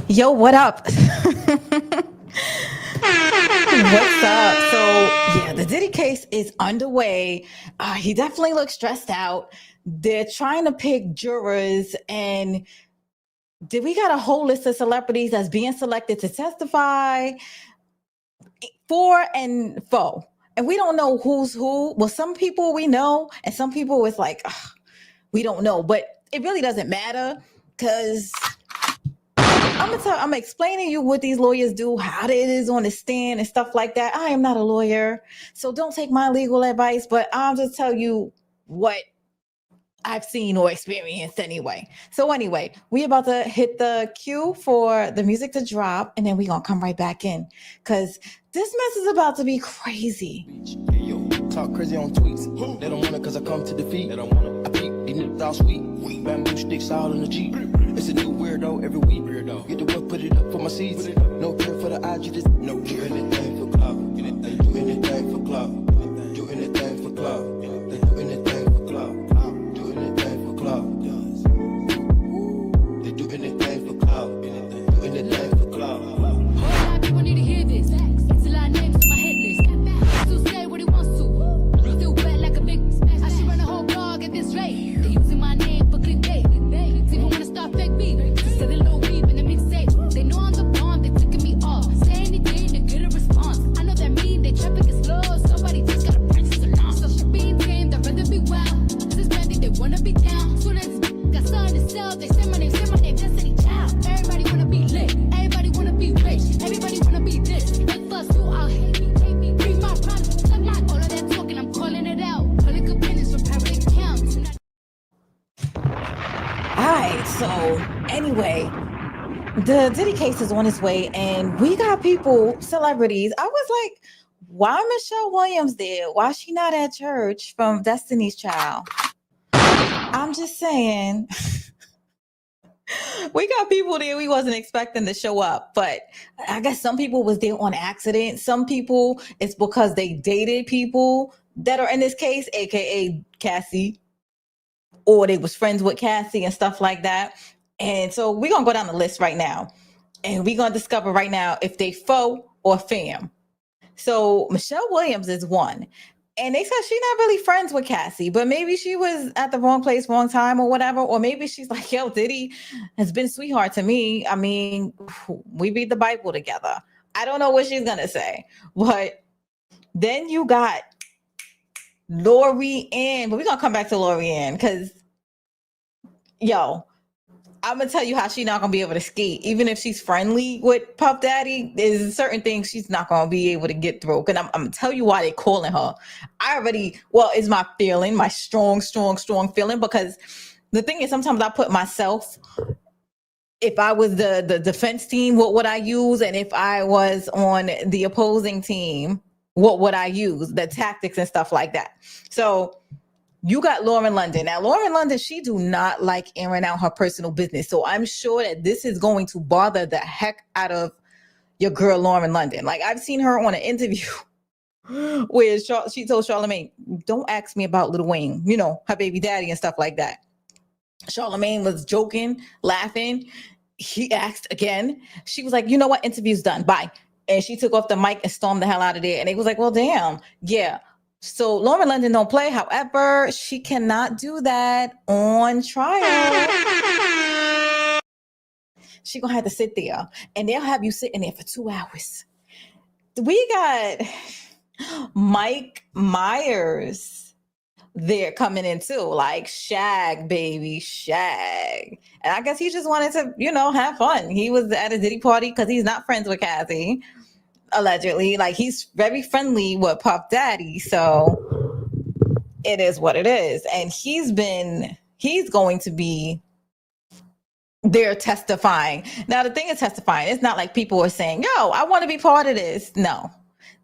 Yo, what up? What's up? So, yeah, the Diddy case is underway. He definitely looks stressed out. They're trying to pick jurors, and did we got a whole list of celebrities that's being selected to testify for and foe. And we don't know who's who. Well, some people we know, and some people it's like, ugh, we don't know. But it really doesn't matter because I'm explaining you what these lawyers do, how it is on the stand and stuff like that. I am not a lawyer, so don't take my legal advice, but I'll just tell you what I've seen or experienced anyway. So anyway, we about to hit the cue for the music to drop, and then we gonna come right back in because this mess is about to be crazy. Hey, yo, talk crazy on tweets. They don't want it cause I come to defeat. They don't want it. I peep, these niggas all sweet. Bamboo sticks all in the Jeep. It's a new weirdo every week. Get the work, put it up for my seeds. No care for the IG, just no care. Do anything for clout. They do anything for clout. Do anything for clout. They do anything for clout. Do anything for clout. They do anything for clout. Do anything for clout. A lot of people need to hear this. It's a lot of names on my hit list. Still say what he wants to. Still wet like a big. I should run a whole blog at this rate. They using my name for clickbait. Even wanna start fake beef. Still a little weep in the mixtape. They know I'm the bomb. They ticking me off. Say anything to get a response. I know that mean they traffic is slow. Somebody just gotta purchase a launch. So the bean game, they'd rather be wild. This is brandy, they wanna be down. Soon as got something to sell, they say my name, Destiny Child. Everybody wanna be lit. Everybody wanna be rich. Everybody wanna be this. Like us, who out hate me. Bring my problems. I'm not all of that talking, I'm calling it out. Public opinions from private accounts. All right, so anyway, the Diddy case is on its way, and we got people, celebrities. I was like, why Michelle Williams there? Why she not at church from Destiny's Child? I'm just saying, we got people there we wasn't expecting to show up, but I guess some people was there on accident. Some people it's because they dated people that are in this case, aka Cassie, or they was friends with Cassie and stuff like that. And so we're gonna go down the list right now, and we're gonna discover right now if they foe or fam. So Michelle Williams is one. And they said she's not really friends with Cassie, but maybe she was at the wrong place, wrong time, or whatever. Or maybe she's like, yo, Diddy has been sweetheart to me. I mean, we read the Bible together. I don't know what she's gonna say. But then you got Laurianne, but we're gonna come back to Laurianne because yo, I'm gonna tell you how she's not gonna be able to skate. Even if she's friendly with Puff Daddy, there's certain things she's not gonna be able to get through. And I'm gonna tell you why they calling her. It's my feeling, my strong feeling. Because the thing is, sometimes I put myself, if I was the defense team, what would I use? And if I was on the opposing team, what would I use? The tactics and stuff like that. So you got Lauren London. Now, Lauren London, she do not like airing out her personal business. So I'm sure that this is going to bother the heck out of your girl, Lauren London. Like, I've seen her on an interview where she told Charlamagne, don't ask me about Lil Wayne, you know, her baby daddy and stuff like that. Charlamagne was joking, laughing. He asked again. She was like, you know what? Interview's done. Bye. And she took off the mic and stormed the hell out of there. And it was like, well, damn. Yeah. So Lauren London don't play. However, she cannot do that on trial. She gonna have to sit there, and they'll have you sitting there for 2 hours. We got Mike Myers there coming in too, like Shag, baby, Shag. And I guess he just wanted to, you know, have fun. He was at a Diddy party because he's not friends with Cassie. Allegedly, like he's very friendly with Puff Daddy, so it is what it is. And he's going to be there testifying. Now, the thing is testifying, it's not like people are saying, yo, I want to be part of this. No,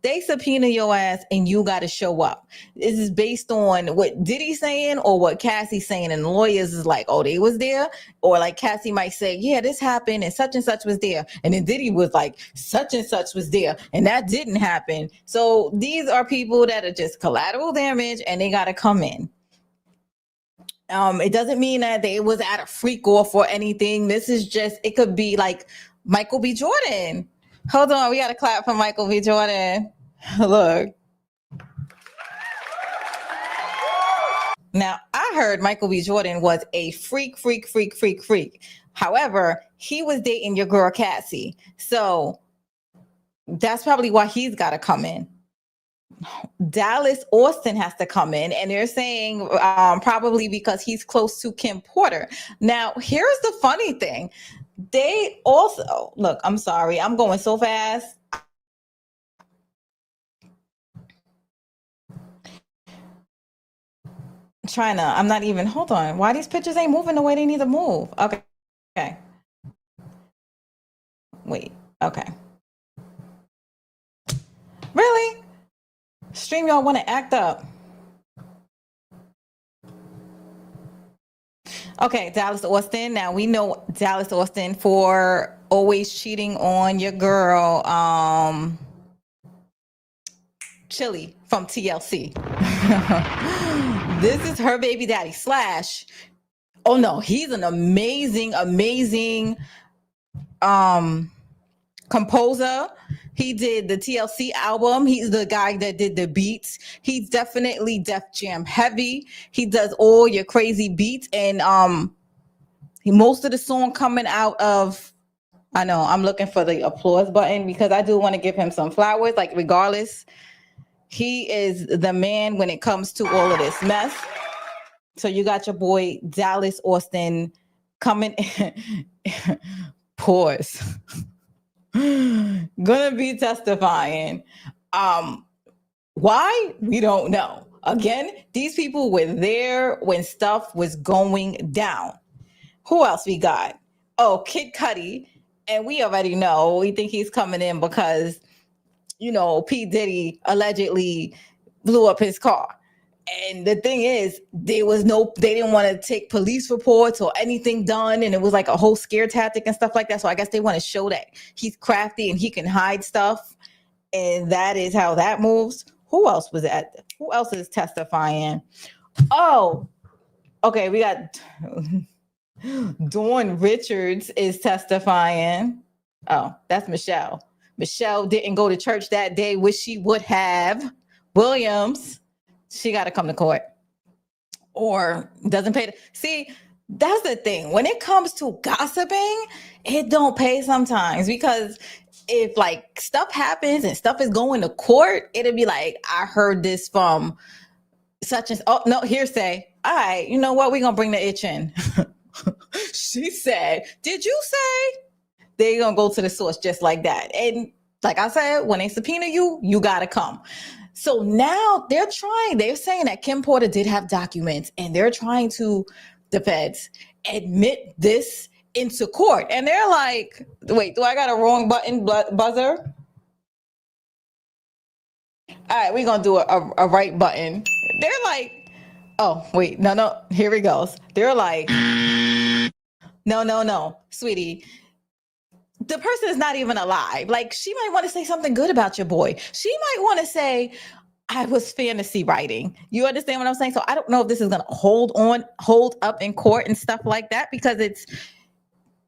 they subpoena your ass and you got to show up. This is based on what Diddy's saying or what Cassie's saying. And the lawyers is like, oh, they was there. Or like Cassie might say, yeah, this happened and such was there. And then Diddy was like, such and such was there. And that didn't happen. So these are people that are just collateral damage and they got to come in. It doesn't mean that they was at a freak off or anything. This is just, it could be like Michael B. Jordan. Hold on, we got to clap for Michael B. Jordan. Look. Now, I heard Michael B. Jordan was a freak. However, he was dating your girl Cassie. So that's probably why he's got to come in. Dallas Austin has to come in, and they're saying probably because he's close to Kim Porter. Now, here's the funny thing. They also, look, I'm sorry, I'm going so fast. I'm not even, hold on. Why these pictures ain't moving the way they need to move? Okay. Wait, okay. Really? Stream, y'all want to act up. Okay, Dallas Austin. Now we know Dallas Austin for always cheating on your girl, Chili from TLC. This is her baby daddy slash. Oh no, he's an amazing composer. He did the TLC album. He's the guy that did the beats. He's definitely Def Jam heavy. He does all your crazy beats, and most of the song coming out of, I know I'm looking for the applause button because I do want to give him some flowers. Like regardless, he is the man when it comes to all of this mess. So you got your boy Dallas Austin coming. Pause. Gonna be testifying. Why? We don't know. Again, these people were there when stuff was going down. Who else we got? Oh, Kid Cudi. And we already know, we think he's coming in because, you know, P. Diddy allegedly blew up his car. And the thing is, they didn't want to take police reports or anything done. And it was like a whole scare tactic and stuff like that. So I guess they want to show that he's crafty and he can hide stuff. And that is how that moves. Who else was that? Who else is testifying? Oh, okay. We got Dawn Richards is testifying. Oh, that's Michelle. Michelle didn't go to church that day, which she would have. Williams. She got to come to court or doesn't pay. See, that's the thing. When it comes to gossiping, it don't pay sometimes because if like stuff happens and stuff is going to court, it'll be like, I heard this from such and, oh, no, hearsay. All right, you know what? We're going to bring the itch in. She said, did you say? They're going to go to the source just like that. And like I said, when they subpoena you, you got to come. So now they're saying that Kim Porter did have documents and they're trying to, the feds, admit this into court. And they're like, wait, do I got a wrong buzzer? All right, we're going to do a right button. They're like, oh, wait, no, here it goes. They're like, no, sweetie. The person is not even alive. Like, she might want to say something good about your boy. She might want to say, I was fantasy writing. You understand what I'm saying? So I don't know if this is going to hold up in court and stuff like that, because it's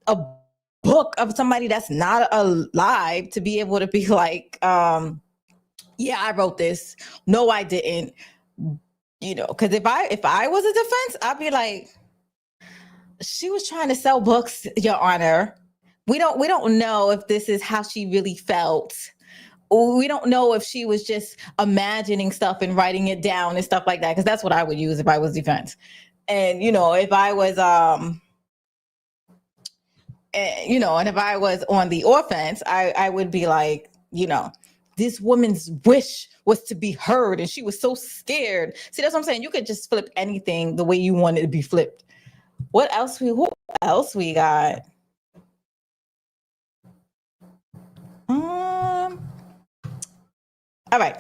a book of somebody that's not alive to be able to be like, yeah, I wrote this. No, I didn't. You know, because if I was a defense, I'd be like, she was trying to sell books, Your Honor. We don't know if this is how she really felt. We don't know if she was just imagining stuff and writing it down and stuff like that, because that's what I would use if I was defense. And, you know, if I was, and if I was on the offense, I would be like, you know, this woman's wish was to be heard and she was so scared. See, that's what I'm saying. You could just flip anything the way you want it to be flipped. Who else we got? All right.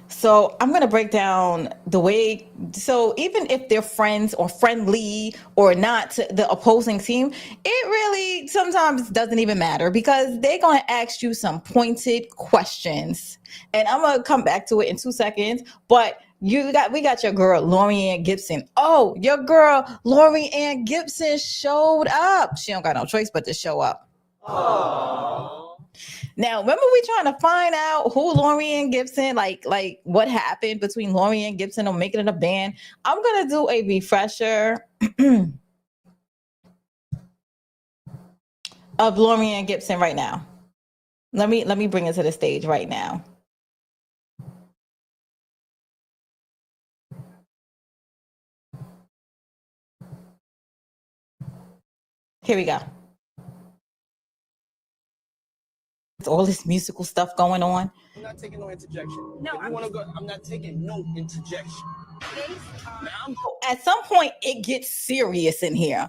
So I'm going to break down the way. So even if they're friends or friendly or not to the opposing team, it really sometimes doesn't even matter, because they're going to ask you some pointed questions. And I'm going to come back to it in 2 seconds. But we got your girl, Laurianne Gibson. Oh, your girl, Laurianne Gibson showed up. She don't got no choice but to show up. Now, remember we trying to find out who Laurianne Gibson, like what happened between Laurianne Gibson or making it a band. I'm gonna do a refresher of Laurianne Gibson right now. Let me bring it to the stage right now. Here we go. It's all this musical stuff going on. I'm not taking no interjection. No, I'm not taking no interjection. At some point, it gets serious in here.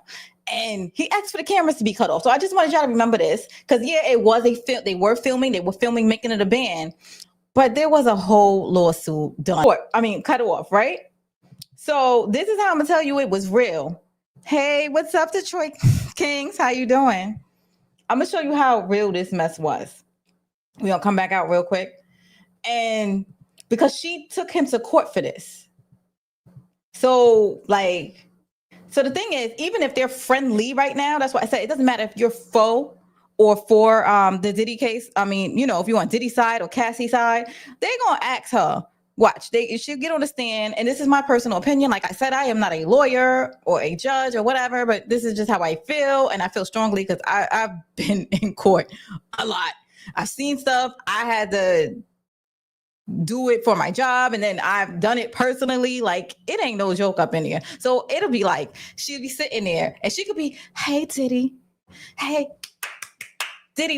And he asked for the cameras to be cut off. So I just wanted y'all to remember this. Because, yeah, it was a film. They were filming, making it a band. But there was a whole lawsuit done. Cut off, right? So this is how I'm going to tell you it was real. Hey, what's up, Detroit Kings? How you doing? I'm going to show you how real this mess was. We're going to come back out real quick. And because she took him to court for this. So the thing is, even if they're friendly right now, that's why I said it doesn't matter if you're faux or for the Diddy case. If you're on Diddy's side or Cassie's side, they're going to ask her. Watch, she'll get on the stand. And this is my personal opinion. Like I said, I am not a lawyer or a judge or whatever, but this is just how I feel. And I feel strongly because I've been in court a lot. I've seen stuff. I had to do it for my job, and then I've done it personally. Like, it ain't no joke up in here. So it'll be like she'll be sitting there and she could be, hey Diddy,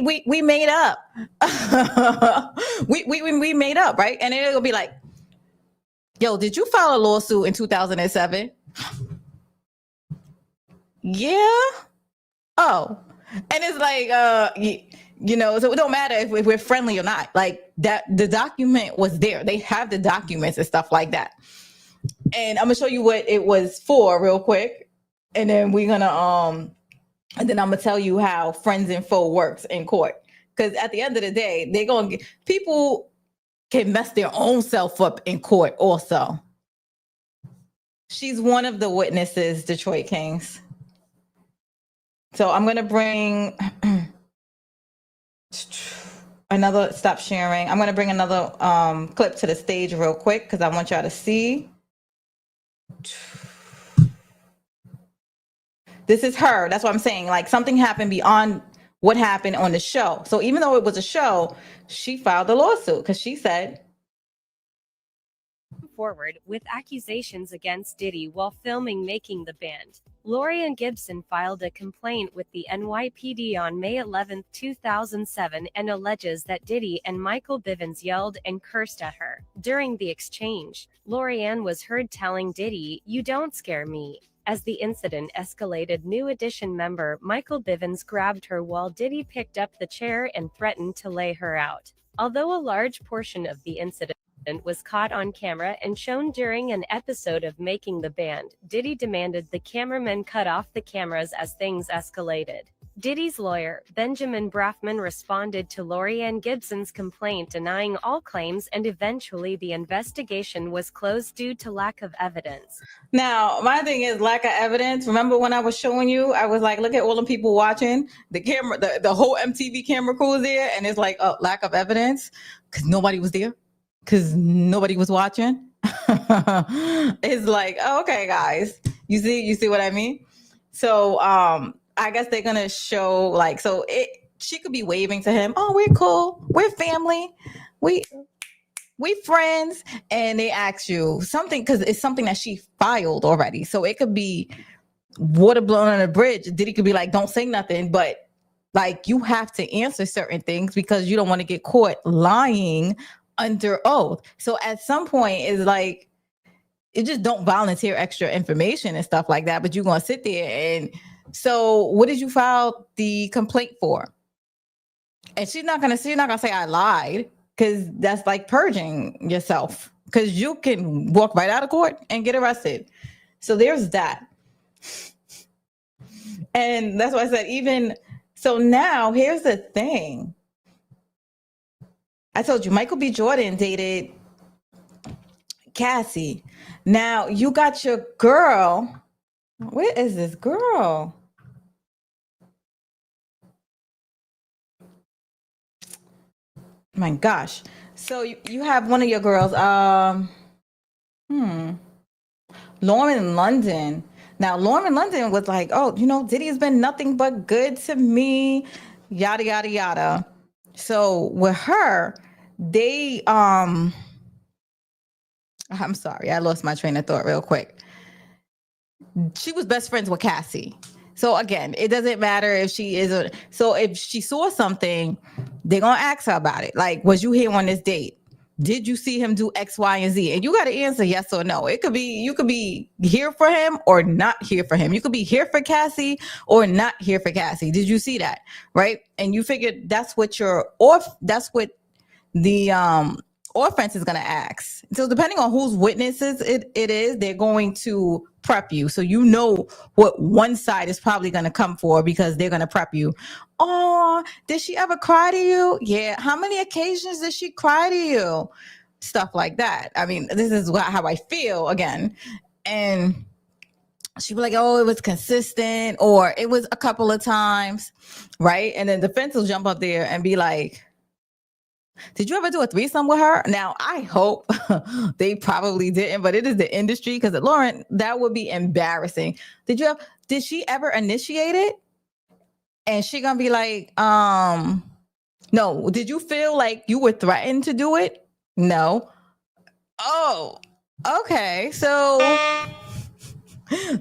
we made up. we made up, right? And then it'll be like, yo, did you file a lawsuit in 2007? Yeah. Oh. And it's like so it don't matter if we're friendly or not. Like, that the document was there. They have the documents and stuff like that. And I'm gonna show you what it was for real quick. And then we're gonna and then I'm gonna tell you how friends and foe works in court. Because at the end of the day, they're gonna get, people can mess their own self up in court also. She's one of the witnesses, Detroit Kings. So I'm gonna bring another, stop sharing. I'm gonna bring another clip to the stage real quick because I want y'all to see. This is her. That's what I'm saying. Like, something happened beyond what happened on the show. So even though it was a show, she filed a lawsuit because she said, forward with accusations against Diddy while filming Making the Band. Laurianne Gibson filed a complaint with the NYPD on May 11, 2007 and alleges that Diddy and Michael Bivins yelled and cursed at her. During the exchange, Laurianne was heard telling Diddy, "You don't scare me." As the incident escalated, New Edition member Michael Bivins grabbed her while Diddy picked up the chair and threatened to lay her out. Although a large portion of the incident was caught on camera and shown during an episode of Making the Band, Diddy demanded the cameramen cut off the cameras as things escalated. Diddy's lawyer, Benjamin Brafman, responded to Laurianne Gibson's complaint denying all claims, and eventually the investigation was closed due to lack of evidence. Now, my thing is lack of evidence. Remember when I was showing you, I was like, look at all the people watching. The camera, the whole MTV camera crew is there, and it's like, oh, lack of evidence because nobody was there, because nobody was watching. It's like, oh, okay, guys, you see what I mean? So I guess they're gonna show, like, so she could be waving to him, oh, we're cool, we're family, we friends, and they ask you something because it's something that she filed already. So it could be water blown on a bridge. Diddy could be like, don't say nothing, but like, you have to answer certain things because you don't want to get caught lying under oath. So at some point, it's like, you just don't volunteer extra information and stuff like that, but you're gonna sit there. And so what did you file the complaint for? And she's not gonna say I lied, because that's like purging yourself, because you can walk right out of court and get arrested. So there's that. And that's why I said, even so, now here's the thing. I told you Michael B. Jordan dated Cassie. Now you got your girl. Where is this girl? My gosh. So you have one of your girls, Lauren London. Now, Lauren London was like, oh, Diddy has been nothing but good to me, yada, yada, yada. So with her, they, I'm sorry, I lost my train of thought real quick. She was best friends with Cassie. So again, it doesn't matter if she is so if she saw something, they're gonna ask her about it. Like, was you here on this date? Did you see him do X, Y, and Z? And you got to answer yes or no. It could be you could be here for him or not here for him. You could be here for Cassie or not here for Cassie. Did you see that? Right? And you figured that's what that's what the offense is going to ask. So depending on whose witnesses it is, they're going to prep you. So you know what one side is probably going to come for because they're going to prep you. Oh, did she ever cry to you? Yeah. How many occasions did she cry to you? Stuff like that. I mean, this is how I feel again. And she'd be like, oh, it was consistent or it was a couple of times. Right. And then the defense will jump up there and be like, did you ever do a threesome with her? Now, I hope they probably didn't, but it is the industry because Lauren, that would be embarrassing. Did she ever initiate it? And she gonna be like, no. Did you feel like you were threatened to do it? No. Oh, okay. So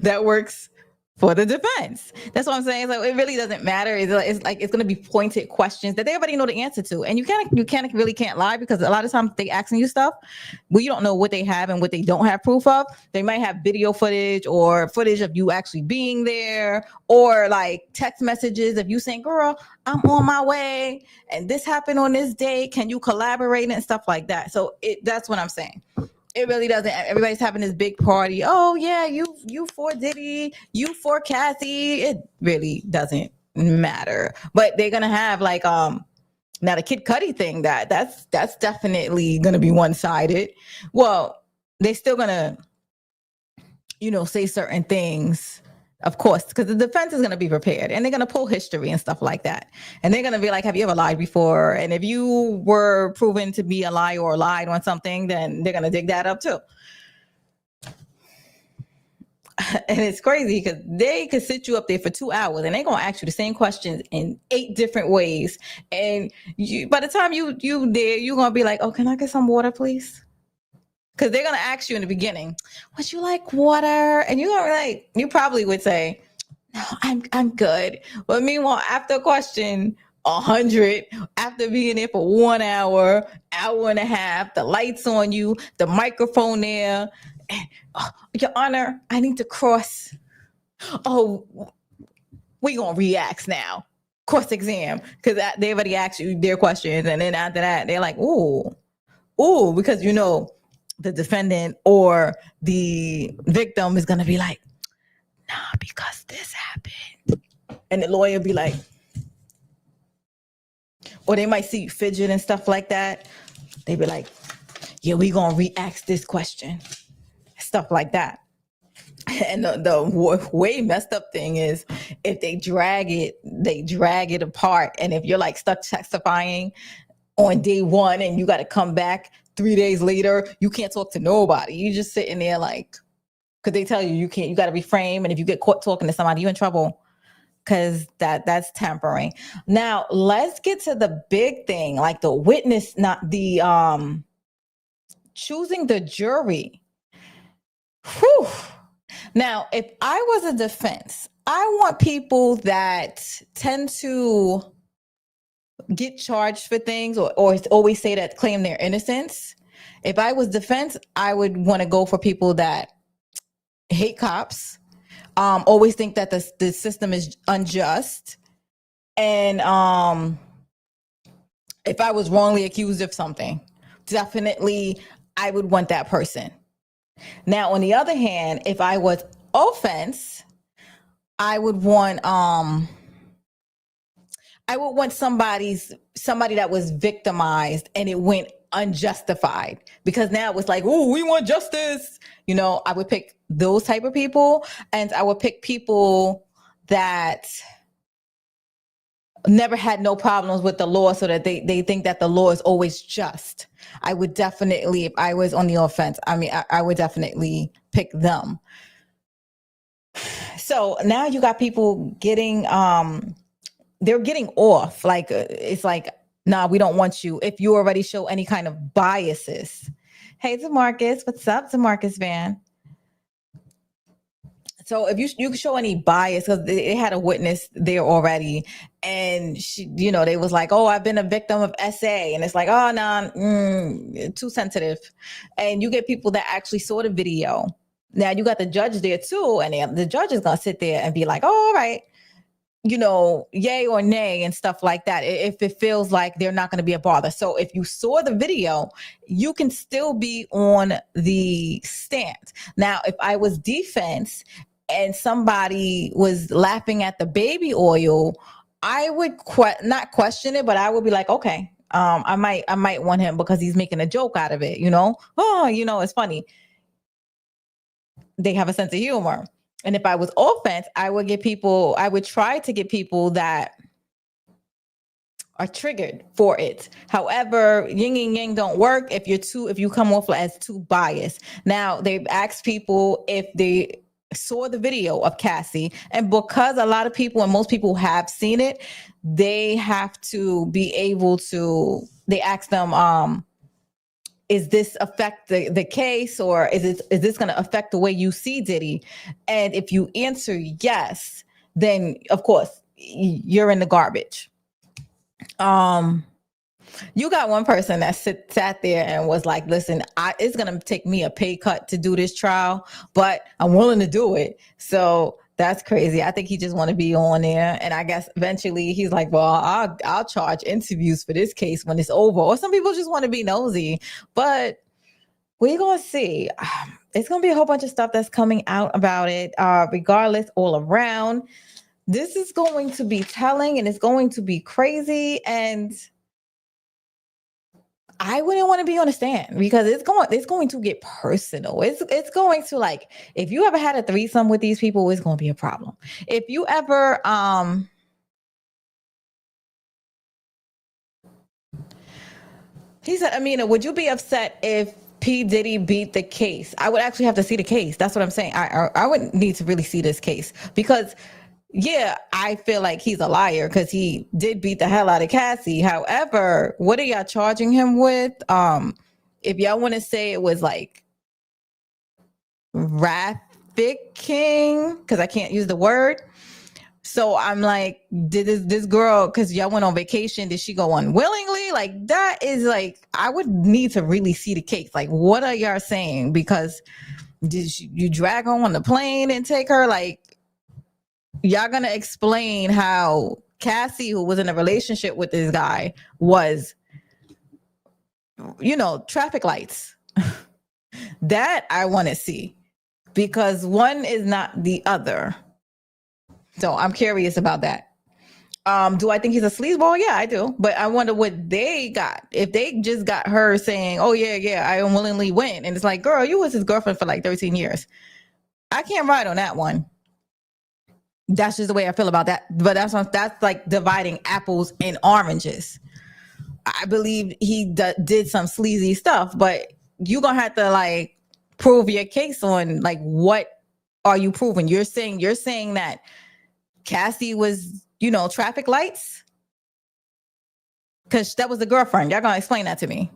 that works for the defense. That's what I'm saying. So it really doesn't matter. It's like it's going to be pointed questions that they already know the answer to, and you really can't lie because a lot of times they asking you stuff well you don't know what they have and what they don't have proof of. They might have video footage or footage of you actually being there, or like text messages of you saying, "Girl, I'm on my way, and this happened on this day. Can you collaborate?" and stuff like that. So that's what I'm saying. It really doesn't. Everybody's having this big party. Oh yeah, you for Diddy, you for Cassie. It really doesn't matter. But they're gonna have like now the Kid Cudi thing that's definitely gonna be one sided. Well, they're still gonna say certain things. Of course, because the defense is going to be prepared and they're going to pull history and stuff like that. And they're going to be like, have you ever lied before? And if you were proven to be a liar or lied on something, then they're going to dig that up too. And it's crazy because they could sit you up there for 2 hours and they're going to ask you the same questions in 8 different ways. And by the time you there, you're going to be like, oh, can I get some water, please? Because they're going to ask you in the beginning, would you like water? And you're going to be like, you probably would say, no, I'm good. But meanwhile, after question 100, after being there for 1 hour, hour and a half, the lights on you, the microphone there, and, oh, Your Honor, I need to cross. Oh, we're going to react now. Cross exam. Because they already asked you their questions. And then after that, they're like, ooh, because the defendant or the victim is going to be like, nah, because this happened. And the lawyer be like, or they might see you fidget and stuff like that. They be like, yeah, we going to re-ask this question. Stuff like that. And the way messed up thing is if they drag it apart. And if you're like stuck testifying on day 1 and you got to come back 3 days later, you can't talk to nobody. You just sitting there like, because they tell you can't, you got to be framed. And if you get caught talking to somebody, you're in trouble because that's tampering. Now, let's get to the big thing, like the witness, not the choosing the jury. Whew. Now, if I was a defense, I want people that tend to get charged for things or always say that claim their innocence. If I was defense, I would want to go for people that hate cops, always think that the system is unjust. And if I was wrongly accused of something, definitely I would want that person. Now, on the other hand, if I was offense, I would want somebody that was victimized and it went unjustified, because now it was like, oh, we want justice. I would pick those type of people, and I would pick people that never had no problems with the law, so that they think that the law is always just. I would definitely, if I was on the offense, I would definitely pick them. So now you got people getting, they're getting off. Like, it's like, nah, we don't want you if you already show any kind of biases. Hey, DeMarcus, what's up, DeMarcus Van? So if you can show any bias, because they had a witness there already, and she, they was like, oh, I've been a victim of SA, and it's like, oh, no, too sensitive. And you get people that actually saw the video. Now you got the judge there too, and the judge is gonna sit there and be like, oh, all right, yay or nay and stuff like that, if it feels like they're not going to be a bother. So if you saw the video, you can still be on the stand. Now, if I was defense and somebody was laughing at the baby oil, I would not question it, but I would be like, okay, I might want him because he's making a joke out of it, it's funny. They have a sense of humor. And if I was offense, I would try to get people that are triggered for it. However, yin and yang don't work if you come off as too biased. Now, they've asked people if they saw the video of Cassie, and because a lot of people and most people have seen it, they have to be able to, they ask them, is this affect the case, or is this going to affect the way you see Diddy? And if you answer yes, then of course you're in the garbage. You got one person that sat there and was like, listen, it's going to take me a pay cut to do this trial, but I'm willing to do it. So that's crazy. I think he just want to be on there. And I guess eventually he's like, well, I'll charge interviews for this case when it's over. Or some people just want to be nosy. But we're going to see. It's going to be a whole bunch of stuff that's coming out about it, regardless, all around. This is going to be telling, and it's going to be crazy. And I wouldn't want to be on a stand because it's going to get personal. It's going to, like, if you ever had a threesome with these people, it's going to be a problem. If you ever he said, Amina, would you be upset if P. Diddy beat the case? I would actually have to see the case. That's what I'm saying. I wouldn't need to really see this case because, yeah, I feel like he's a liar because he did beat the hell out of Cassie. However, what are y'all charging him with? If y'all want to say it was like trafficking, because I can't use the word. So I'm like, did this girl, because y'all went on vacation, did she go unwillingly? Like, that is like, I would need to really see the case. Like, what are y'all saying? Because did you drag her on the plane and take her? Like, y'all gonna explain how Cassie, who was in a relationship with this guy, was, traffic lights. That I want to see, because one is not the other. So I'm curious about that. Do I think he's a sleazeball? Yeah, I do. But I wonder what they got. If they just got her saying, oh, yeah, I unwillingly went. And it's like, girl, you was his girlfriend for like 13 years. I can't ride on that one. That's just the way I feel about that. But that's like dividing apples and oranges. I believe he did some sleazy stuff, but you're going to have to like prove your case on like, what are you proving? You're saying that Cassie was, traffic lights? Because that was the girlfriend. Y'all gonna explain that to me.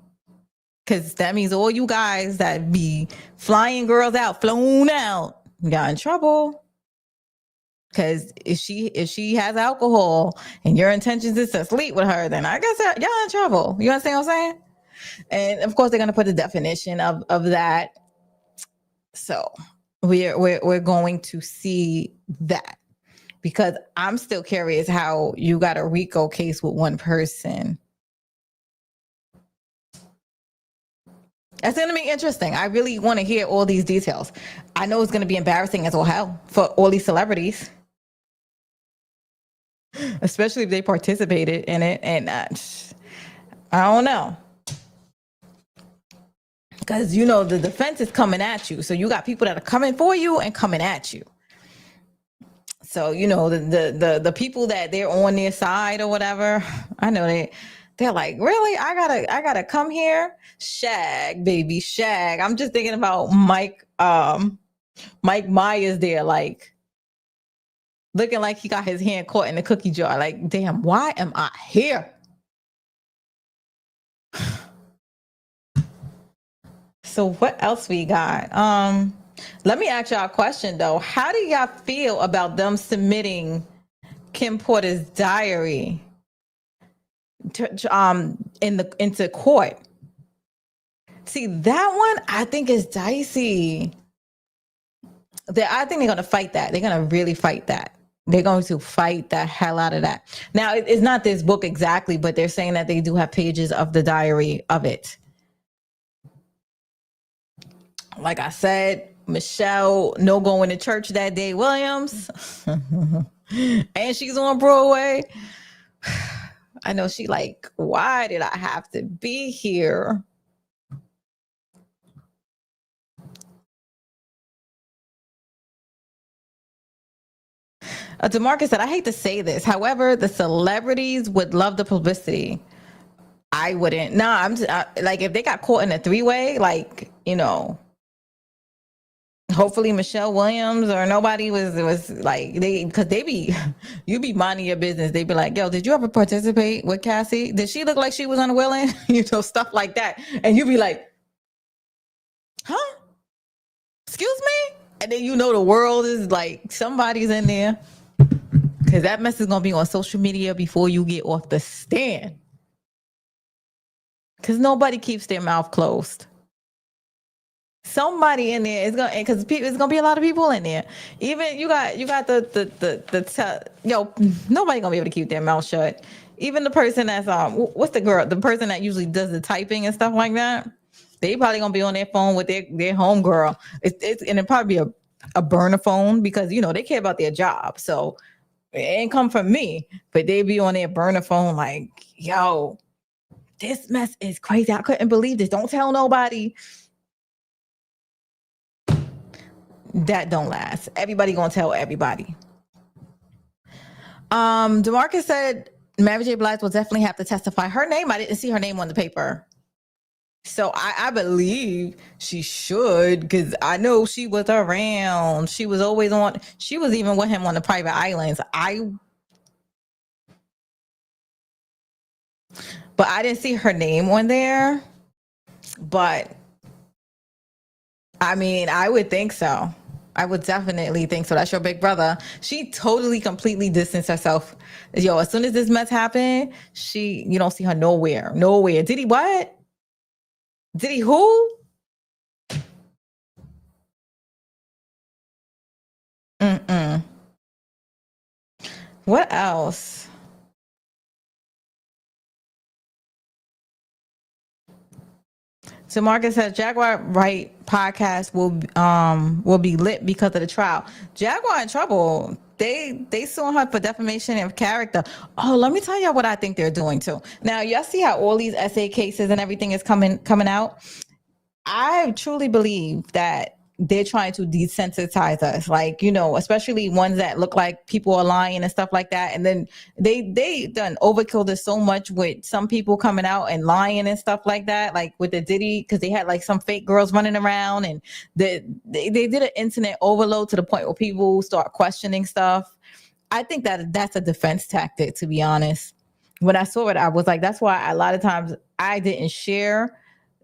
Because that means all you guys that be flying girls out, flown out, got in trouble. Because if she has alcohol and your intentions is to sleep with her, then I guess y'all in trouble. You understand what I'm saying? And of course they're gonna put the definition of that. So we're going to see that. Because I'm still curious how you got a RICO case with one person. That's going to be interesting. I really want to hear all these details. I know it's going to be embarrassing as all hell for all these celebrities, especially if they participated in it. And I don't know. Because, the defense is coming at you. So you got people that are coming for you and coming at you. So, you know, the people that they're on their side or whatever, I know they're like, really? I gotta come here? Shag, baby, shag. I'm just thinking about Mike Myers there, like looking like he got his hand caught in the cookie jar. Like, damn, why am I here? So what else we got? Let me ask y'all a question though. How do y'all feel about them submitting Kim Porter's diary into court? See, that one I think is dicey. I think they're gonna fight that. They're gonna really fight that. They're going to fight the hell out of that. Now, it's not this book exactly, but they're saying that they do have pages of the diary of it. Like I said, Michelle no going to church that day Williams. And she's on Broadway. I know she like, why did I have to be here? DeMarcus said, I hate to say this. However, the celebrities would love the publicity. I wouldn't. Nah, I'm just, like, if they got caught in a three-way, like, you know, hopefully Michelle Williams or nobody was like, you be minding your business. They be like, yo, did you ever participate with Cassie? Did she look like she was unwilling? You know, stuff like that. And you be like, huh? Excuse me? And then you know the world is like, somebody's in there. Because that mess is going to be on social media before you get off the stand. Because nobody keeps their mouth closed. Somebody in there is going to, because it's going to be a lot of people in there. Even you got nobody going to be able to keep their mouth shut. Even the person that's, what's the girl? The person that usually does the typing and stuff like that. They probably going to be on their phone with their home girl. And it'll probably be a burner phone because, you know, they care about their job. So, it ain't come from me, but they be on their burner phone like, yo, this mess is crazy. I couldn't believe this. Don't tell nobody. That don't last. Everybody gonna tell everybody. DeMarcus said Mary J. Blige will definitely have to testify. Her name, I didn't see her name on the paper. So I believe she should, because I know she was around. She was always on. She was even with him on the private islands. But I didn't see her name on there. But I mean, I would think so. I would definitely think so. That's your big brother. She totally, completely distanced herself. Yo, as soon as this mess happened, you don't see her nowhere. Nowhere. Did he what? Did he who? What else? So Marcus says Jaguar Wright podcast will be lit because of the trial. Jaguar in trouble. They suing her for defamation of character. Oh, let me tell y'all what I think they're doing too. Now, y'all see how all these essay cases and everything is coming out? I truly believe that they're trying to desensitize us, like, you know, especially ones that look like people are lying and stuff like that. And then they done overkilled this so much with some people coming out and lying and stuff like that, like with the Diddy, because they had like some fake girls running around, and they did an internet overload to the point where people start questioning stuff. I think that that's a defense tactic, to be honest. When I saw it, I was like, that's why a lot of times I didn't share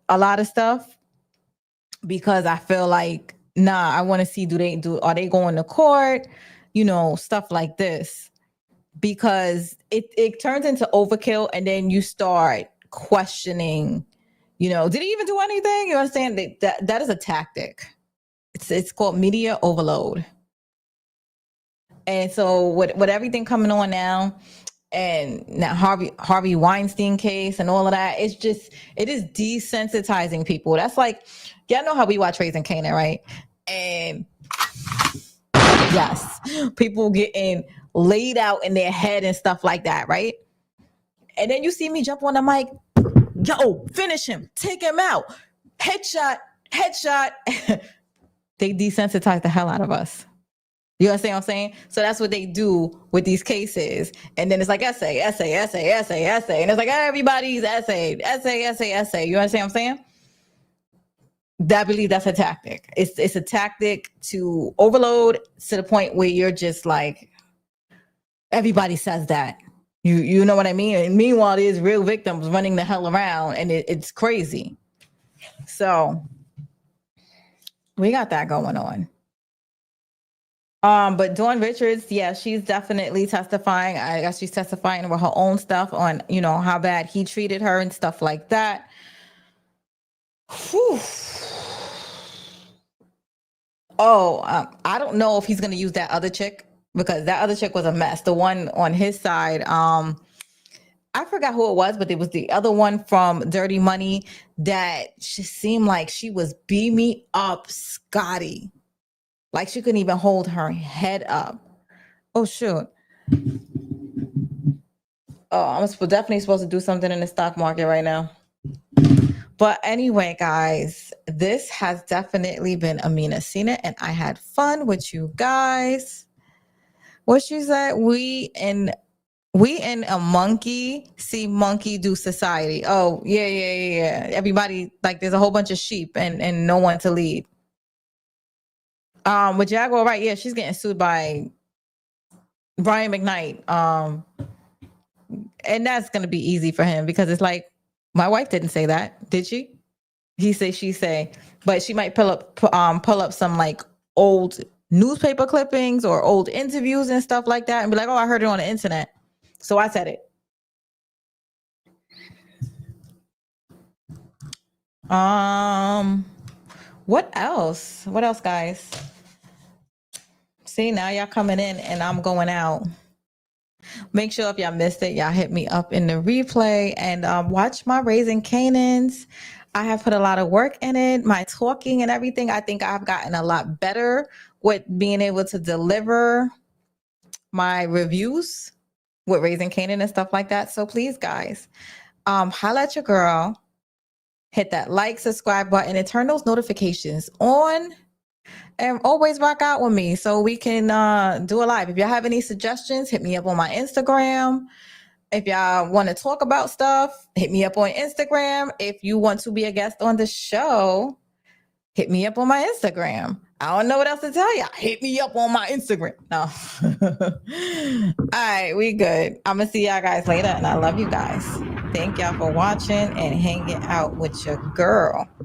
a lot of stuff, because I feel like, nah, I want to see, are they going to court? You know, stuff like this. Because it turns into overkill, and then you start questioning, you know, did he even do anything? You understand? That is a tactic. It's called media overload. And so with everything coming on now, and now Harvey Weinstein case and all of that, it is desensitizing people. That's like, y'all know how we watch Raising Kanan, right? And yes, people getting laid out in their head and stuff like that, right? And then you see me jump on the mic, yo, finish him, take him out, headshot. They desensitize the hell out of us. You understand what I'm saying? So that's what they do with these cases. And then it's like essay. And it's like everybody's essay. You understand what I'm saying? I believe that's a tactic. It's a tactic to overload to the point where you're just like, everybody says that. You know what I mean? And meanwhile, there's real victims running the hell around, and it's crazy. So we got that going on. But Dawn Richards, yeah, she's definitely testifying. I guess she's testifying with her own stuff on, you know, how bad he treated her and stuff like that. Whew. Oh, I don't know if he's gonna use that other chick, because that other chick was a mess. The one on his side, I forgot who it was, but it was the other one from Dirty Money that just seemed like she was beaming up Scotty. Like she couldn't even hold her head up. Oh, shoot. Oh, I'm definitely supposed to do something in the stock market right now. But anyway, guys, this has definitely been Amina Sina, and I had fun with you guys. What she said, we in a monkey see monkey do society. Oh, yeah. Everybody, like, there's a whole bunch of sheep and no one to lead. With Jaguar, right? Yeah, she's getting sued by Brian McKnight. And that's gonna be easy for him because it's like, my wife didn't say that, did she? He say, she say, but she might pull up some like old newspaper clippings or old interviews and stuff like that and be like, oh, I heard it on the internet, so I said it. What else? What else, guys? See, now y'all coming in and I'm going out. Make sure if y'all missed it, y'all hit me up in the replay and watch my Raising Canaans. I have put a lot of work in it, my talking and everything. I think I've gotten a lot better with being able to deliver my reviews with Raising Canaan and stuff like that. So please, guys, holla at your girl. Hit that like, subscribe button, and turn those notifications on. And always rock out with me so we can do a live. If y'all have any suggestions, hit me up on my Instagram. If y'all want to talk about stuff, hit me up on Instagram. If you want to be a guest on the show, hit me up on my Instagram. I don't know what else to tell y'all. Hit me up on my Instagram. No. All right, we good. I'm going to see y'all guys later, and I love you guys. Thank y'all for watching and hanging out with your girl.